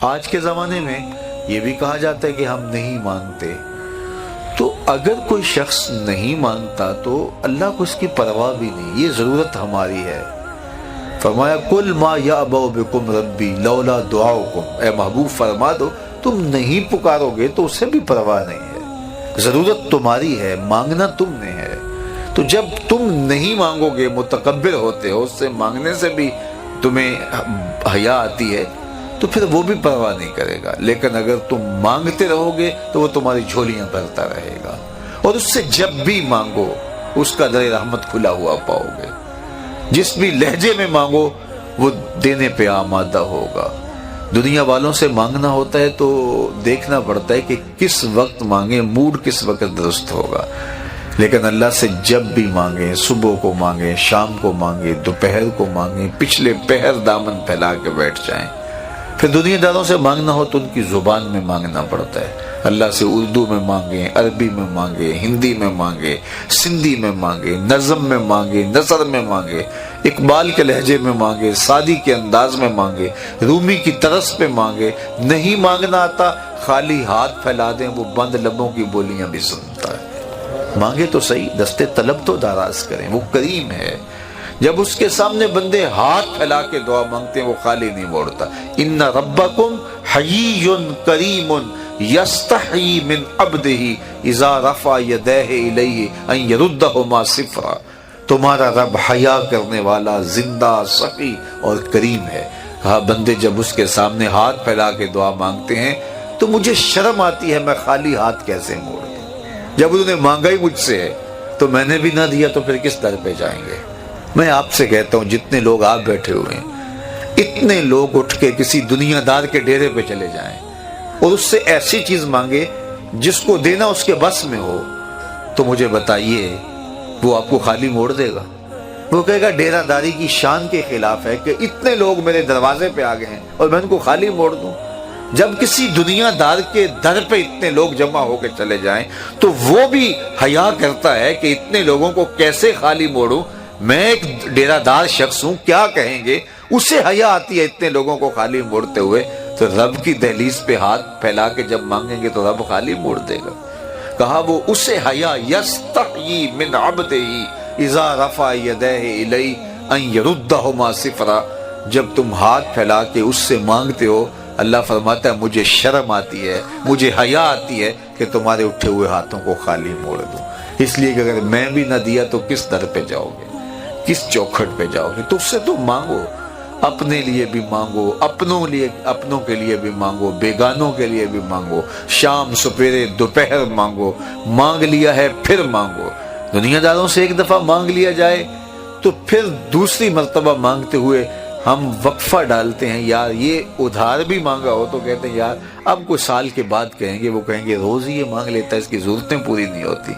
آج کے زمانے میں یہ بھی کہا جاتا ہے کہ ہم نہیں مانگتے، تو اگر کوئی شخص نہیں مانگتا تو اللہ کو اس کی پرواہ بھی نہیں، یہ ضرورت ہماری ہے۔ فرمایا قل ما یعبأ بکم ربی لولا دعاؤکم، اے محبوب فرما دو تم نہیں پکارو گے تو اسے بھی پرواہ نہیں ہے، ضرورت تمہاری ہے، مانگنا تم نے ہے۔ تو جب تم نہیں مانگو گے، متکبر ہوتے ہو، اس سے مانگنے سے بھی تمہیں حیا آتی ہے، تو پھر وہ بھی پرواہ نہیں کرے گا۔ لیکن اگر تم مانگتے رہو گے تو وہ تمہاری جھولیاں بھرتا رہے گا، اور اس سے جب بھی مانگو اس کا در رحمت کھلا ہوا پاؤ گے۔ جس بھی لہجے میں مانگو وہ دینے پہ آمادہ ہوگا۔ دنیا والوں سے مانگنا ہوتا ہے تو دیکھنا پڑتا ہے کہ کس وقت مانگے، موڈ کس وقت درست ہوگا۔ لیکن اللہ سے جب بھی مانگیں، صبح کو مانگیں، شام کو مانگیں، دوپہر کو مانگیں، پچھلے پہر دامن پھیلا کے بیٹھ جائیں۔ پھر دنیا داروں سے مانگنا ہو تو ان کی زبان میں مانگنا پڑتا ہے۔ اللہ سے اردو میں مانگیں، عربی میں مانگیں، ہندی میں مانگیں، سندھی میں مانگیں، نظم میں مانگیں، نثر میں مانگیں، اقبال کے لہجے میں مانگیں، سعدی کے انداز میں مانگیں، رومی کی طرز پہ مانگیں۔ نہیں مانگنا آتا، خالی ہاتھ پھیلا دیں، وہ بند لبوں کی بولیاں بھی سنتا ہے۔ مانگے تو صحیح، دستے طلب تو دراز کریں، وہ کریم ہے۔ جب اس کے سامنے بندے ہاتھ پھیلا کے دعا مانگتے ہیں وہ خالی نہیں موڑتا۔ ان ربکم حیی کریم یستحیی من عبدہ اذا رفع یدیہ الیہ ان یردہما صفرا، تمہارا رب حیا کرنے والا، زندہ، سخی اور کریم ہے۔ کہا بندے جب اس کے سامنے ہاتھ پھیلا کے دعا مانگتے ہیں تو مجھے شرم آتی ہے، میں خالی ہاتھ کیسے موڑ دوں؟ جب انہوں نے مانگا ہی مجھ سے تو میں نے بھی نہ دیا تو پھر کس در پہ جائیں گے؟ میں آپ سے کہتا ہوں جتنے لوگ آپ بیٹھے ہوئے ہیں، اتنے لوگ اٹھ کے کسی دنیا دار کے ڈیرے پہ چلے جائیں اور اس سے ایسی چیز مانگے جس کو دینا اس کے بس میں ہو، تو مجھے بتائیے وہ آپ کو خالی موڑ دے گا؟ وہ کہے گا ڈیرہ داری کی شان کے خلاف ہے کہ اتنے لوگ میرے دروازے پہ آ گئے ہیں اور میں ان کو خالی موڑ دوں۔ جب کسی دنیا دار کے در پہ اتنے لوگ جمع ہو کے چلے جائیں تو وہ بھی حیا کرتا ہے کہ اتنے لوگوں کو کیسے خالی موڑوں، میں ایک ڈیرہ دار شخص ہوں، کیا کہیں گے؟ اسے حیا آتی ہے اتنے لوگوں کو خالی موڑتے ہوئے، تو رب کی دہلیز پہ ہاتھ پھیلا کے جب مانگیں گے تو رب خالی موڑ دے گا۔ کہا وہ اسے حیا یستحیی من عبدہ اذا رفع یدیہ الیہ ان یردہما صفرا، جب تم ہاتھ پھیلا کے اس سے مانگتے ہو اللہ فرماتا ہے مجھے شرم آتی ہے، مجھے حیا آتی ہے کہ تمہارے اٹھے ہوئے ہاتھوں کو خالی موڑ دوں۔ اس لیے کہ اگر میں بھی نہ دیا تو کس در پہ جاؤ گے، کس چوکھٹ پہ جاؤ گے؟ تو اس سے تو مانگو، اپنے لیے بھی مانگو، اپنوں کے لیے بھی مانگو، بیگانوں کے لیے بھی مانگو، شام سپیرے دوپہر مانگو، مانگ لیا ہے پھر مانگو۔ دنیا داروں سے ایک دفعہ مانگ لیا جائے تو پھر دوسری مرتبہ مانگتے ہوئے ہم وقفہ ڈالتے ہیں، یار یہ ادھار بھی مانگا ہو تو کہتے ہیں یار اب کچھ سال کے بعد کہیں گے، وہ کہیں گے روز ہی یہ مانگ لیتا ہے، اس کی ضرورتیں پوری نہیں ہوتی۔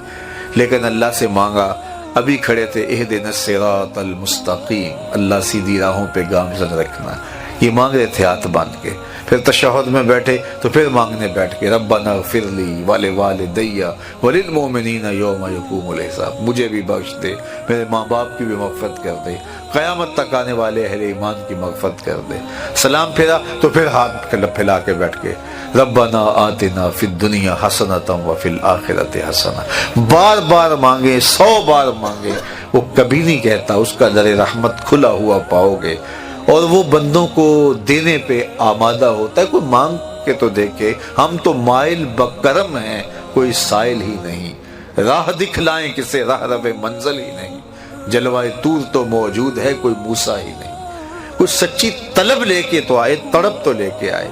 لیکن اللہ سے مانگا، ابھی کھڑے تھے اہدنا الصراط المستقیم، اللہ سیدھی راہوں پہ گامزن رکھنا، یہ مانگ رہے تھے ہاتھ باندھ کے۔ پھر تشہد میں بیٹھے تو پھر مانگنے بیٹھ کے ربنا اغفر لی ولوالدی وللمؤمنین یوم یقوم الحساب، مجھے بھی بخش دے، میرے ماں باپ کی بھی مغفرت کر دے، قیامت تک آنے والے اہل ایمان کی مغفرت کر دے۔ سلام پھیرا تو پھر ہاتھ پھیلا کے بیٹھ کے ربنا آتنا فی الدنیا حسنۃ وفی الآخرۃ حسنۃ، بار بار مانگے، 100 بار مانگے، وہ کبھی نہیں کہتا، اس کا در رحمت کھلا ہوا پاؤ گے، اور وہ بندوں کو دینے پہ آمادہ ہوتا ہے۔ کوئی مانگ کے تو دیکھے، ہم تو مائل بکرم ہیں، کوئی سائل ہی نہیں، راہ دکھلائیں کسے راہ رب منزل ہی نہیں، جلوہ طور تو موجود ہے کوئی موسیٰ ہی نہیں۔ کوئی سچی طلب لے کے تو آئے، تڑپ تو لے کے آئے۔